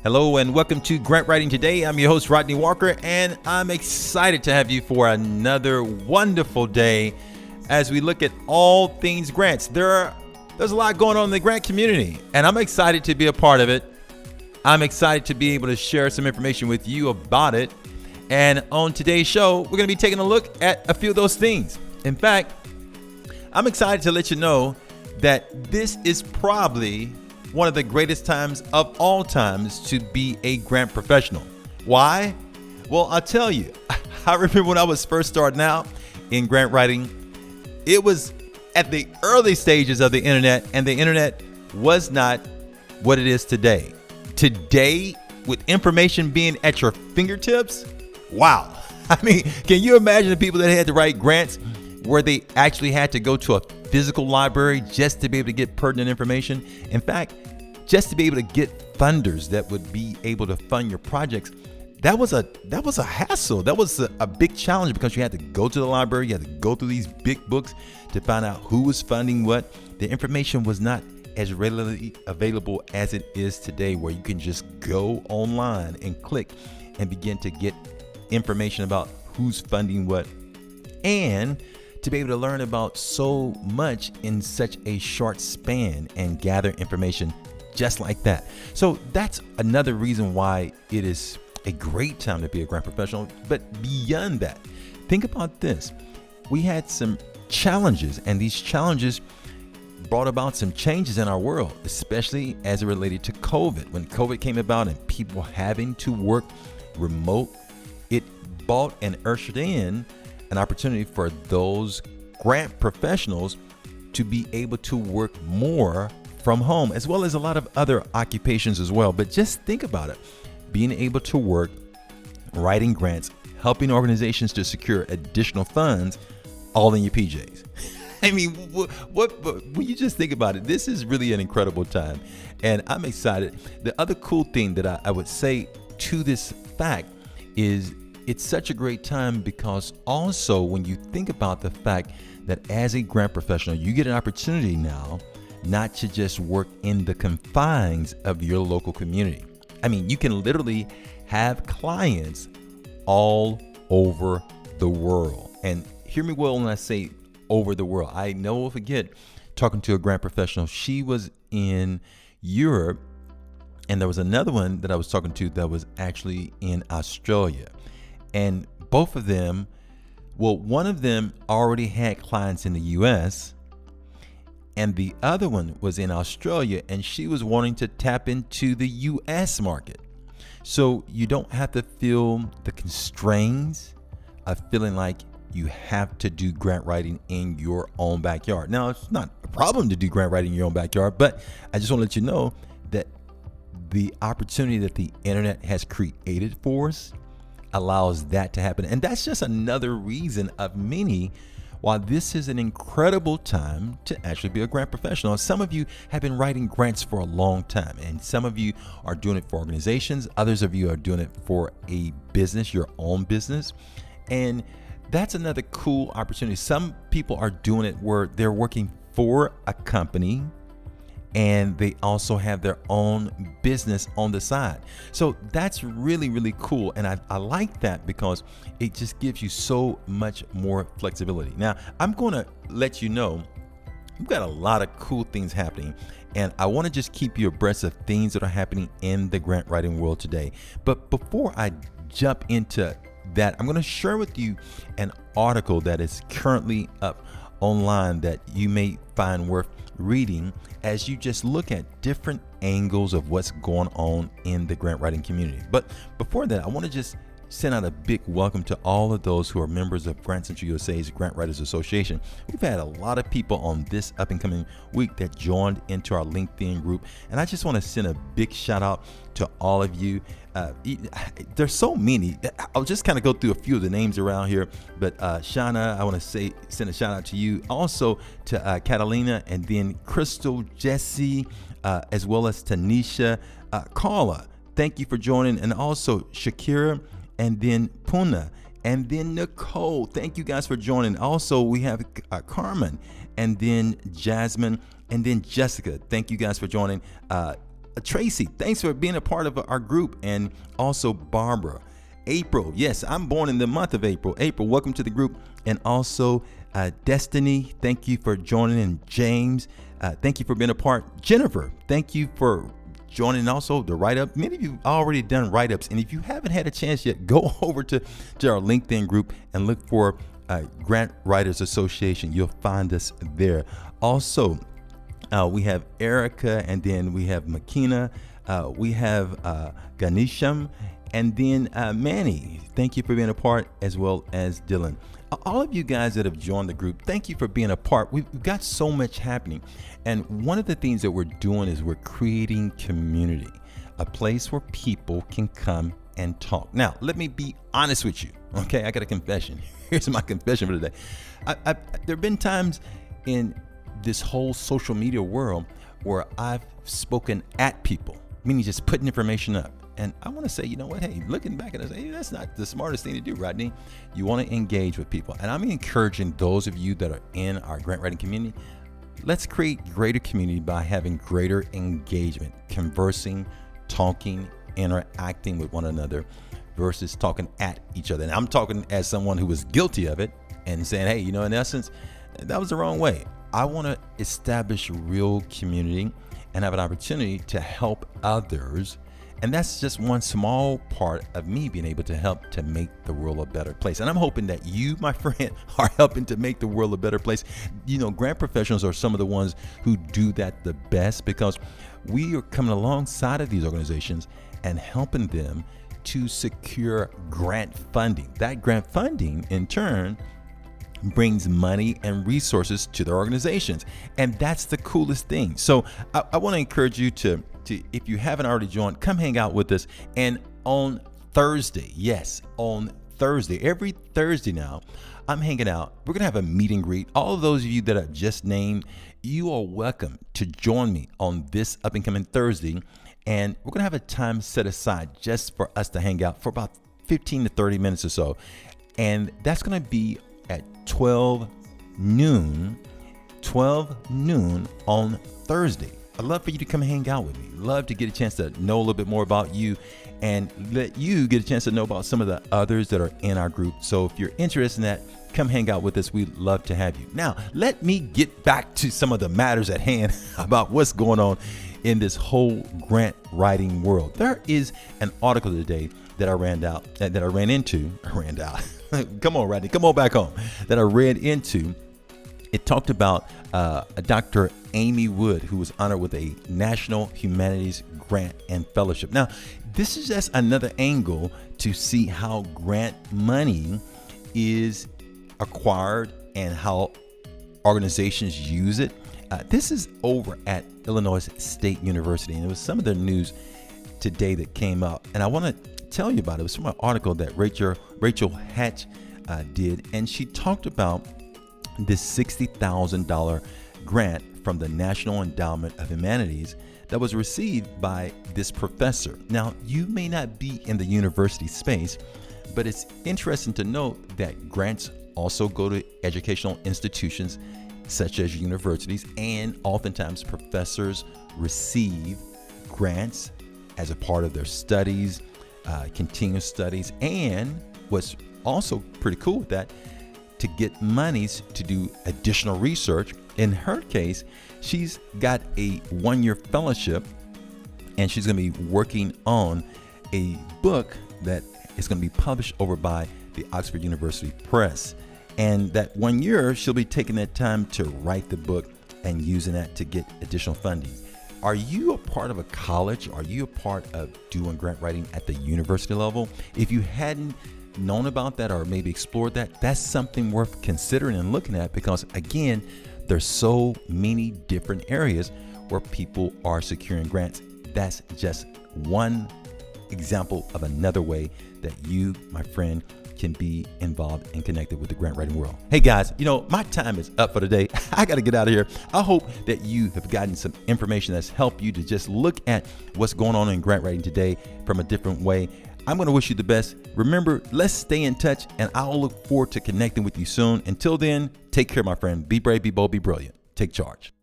Hello and welcome to Grant Writing Today. I'm your host, Rodney Walker, and I'm excited to have you for another wonderful day as we look at all things grants. There's a lot going on in the grant community, and I'm excited to be a part of it. I'm excited to be able to share some information with you about it. And on today's show, we're going to be taking a look at a few of those things. In fact, I'm excited to let you know that this is probably one of the greatest times of all times to be a grant professional. Why? Well, I'll tell you. I remember when I was first starting out in grant writing, it was at the early stages of the internet, and the internet was not what it is today. Today, with information being at your fingertips, wow. I mean, can you imagine the people that had to write grants where they actually had to go to a physical library just to be able to get pertinent information? In fact, just to be able to get funders that would be able to fund your projects, that was a hassle. That was a big challenge because you had to go to the library, you had to go through these big books to find out who was funding what. The information was not as readily available as it is today, where you can just go online and click and begin to get information about who's funding what, and to be able to learn about so much in such a short span and gather information just like that. So that's another reason why it is a great time to be a grant professional. But beyond that, think about this. We had some challenges, and these challenges brought about some changes in our world, especially as it related to COVID. When COVID came about and people having to work remote, it brought and ushered in an opportunity for those grant professionals to be able to work more from home, as well as a lot of other occupations as well. But just think about it. Being able to work, writing grants, helping organizations to secure additional funds, all in your PJs. I mean, when you just think about it, this is really an incredible time. And I'm excited. The other cool thing that I would say to this fact is it's such a great time because also when you think about the fact that as a grant professional, you get an opportunity now not to just work in the confines of your local community. I mean, you can literally have clients all over the world. And hear me well when I say over the world. I never forget talking to a grant professional. She was in Europe, and there was another one that I was talking to that was actually in Australia. And both of them, well, one of them already had clients in the US, and the other one was in Australia, and she was wanting to tap into the US market. So you don't have to feel the constraints of feeling like you have to do grant writing in your own backyard. Now, it's not a problem to do grant writing in your own backyard, but I just want to let you know that the opportunity that the internet has created for us allows that to happen. And that's just another reason of many why this is an incredible time to actually be a grant professional. Some of you have been writing grants for a long time, and some of you are doing it for organizations. Others of you are doing it for a business, your own business. And that's another cool opportunity. Some people are doing it where they're working for a company and they also have their own business on the side. So that's really, really cool. And I like that because it just gives you so much more flexibility. Now, I'm going to let you know, we've got a lot of cool things happening, and I want to just keep you abreast of things that are happening in the grant writing world today. But before I jump into that, I'm going to share with you an article that is currently up online that you may find worth reading as you just look at different angles of what's going on in the grant writing community. But before that, I want to just send out a big welcome to all of those who are members of Grant Central USA's Grant Writers Association. We've had a lot of people on this up and coming week that joined into our LinkedIn group, and I just want to send a big shout out to all of you. There's so many. I'll just kind of go through a few of the names around here, but Shauna, I want to send a shout out to you, also to Catalina, and then Crystal, Jesse, as well as Tanisha, Carla. Thank you for joining, and also Shakira, and then Puna, and then Nicole. Thank you guys for joining. Also, we have Carmen, and then Jasmine, and then Jessica. Thank you guys for joining. Tracy, thanks for being a part of our group. And also Barbara. April, yes, I'm born in the month of April. April, welcome to the group. And also Destiny, thank you for joining. And James, thank you for being a part. Jennifer, thank you for joining also the write-up. Many of you already done write-ups. And if you haven't had a chance yet, go over to our LinkedIn group and look for Grant Writers Association. You'll find us there. Also, we have Erica, and then we have Makina. We have Ganesham, and then Manny. Thank you for being a part, as well as Dylan. All of you guys that have joined the group, thank you for being a part. We've got so much happening. And one of the things that we're doing is we're creating community, a place where people can come and talk. Now, let me be honest with you. Okay, I got a confession. Here's my confession for today. There have been times in this whole social media world where I've spoken at people, meaning just putting information up. And I want to say, you know what? Hey, looking back at it, hey, that's not the smartest thing to do, Rodney. You want to engage with people. And I'm encouraging those of you that are in our grant writing community, let's create greater community by having greater engagement, conversing, talking, interacting with one another versus talking at each other. And I'm talking as someone who was guilty of it and saying, hey, in essence, that was the wrong way. I want to establish real community and have an opportunity to help others. And that's just one small part of me being able to help to make the world a better place. And I'm hoping that you, my friend, are helping to make the world a better place. Grant professionals are some of the ones who do that the best, because we are coming alongside of these organizations and helping them to secure grant funding. That grant funding, in turn, brings money and resources to their organizations. And that's the coolest thing. So I want to encourage you to, if you haven't already joined, come hang out with us. And on Thursday, yes, on Thursday, every Thursday now, I'm hanging out. We're going to have a meet and greet. All of those of you that I've just named, you are welcome to join me on this up and coming Thursday. And we're going to have a time set aside just for us to hang out for about 15 to 30 minutes or so. And that's going to be at 12 noon on Thursday. I'd love for you to come hang out with me. Love to get a chance to know a little bit more about you and let you get a chance to know about some of the others that are in our group. So if you're interested in that, come hang out with us. We'd love to have you. Now, let me get back to some of the matters at hand about what's going on in this whole grant writing world. There is an article today that I ran into. Come on, Rodney, come on back home. That I read into. It talked about Dr. Amy Wood, who was honored with a National Humanities Grant and Fellowship. Now, this is just another angle to see how grant money is acquired and how organizations use it. This is over at Illinois State University, and it was some of the news today that came up. And I want to tell you about it. It was from an article that Rachel Hatch did, and she talked about this $60,000 grant from the National Endowment of Humanities that was received by this professor. Now, you may not be in the university space, but it's interesting to note that grants also go to educational institutions such as universities, and oftentimes professors receive grants as a part of their studies, continuous studies, and what's also pretty cool with that, to get monies to do additional research. In her case, she's got a one-year fellowship, and she's going to be working on a book that is going to be published over by the Oxford University Press. And that 1 year, she'll be taking that time to write the book and using that to get additional funding. Are you a part of a college? Are you a part of doing grant writing at the university level? If you hadn't known about that or maybe explored that, that's something worth considering and looking at, because again, there's so many different areas where people are securing grants. That's just one example of another way that you, my friend, can be involved and connected with the grant writing world. Hey guys, my time is up for today. I got to get out of here. I hope that you have gotten some information that's helped you to just look at what's going on in grant writing today from a different way. I'm going to wish you the best. Remember, let's stay in touch, and I'll look forward to connecting with you soon. Until then, take care, my friend. Be brave, be bold, be brilliant. Take charge.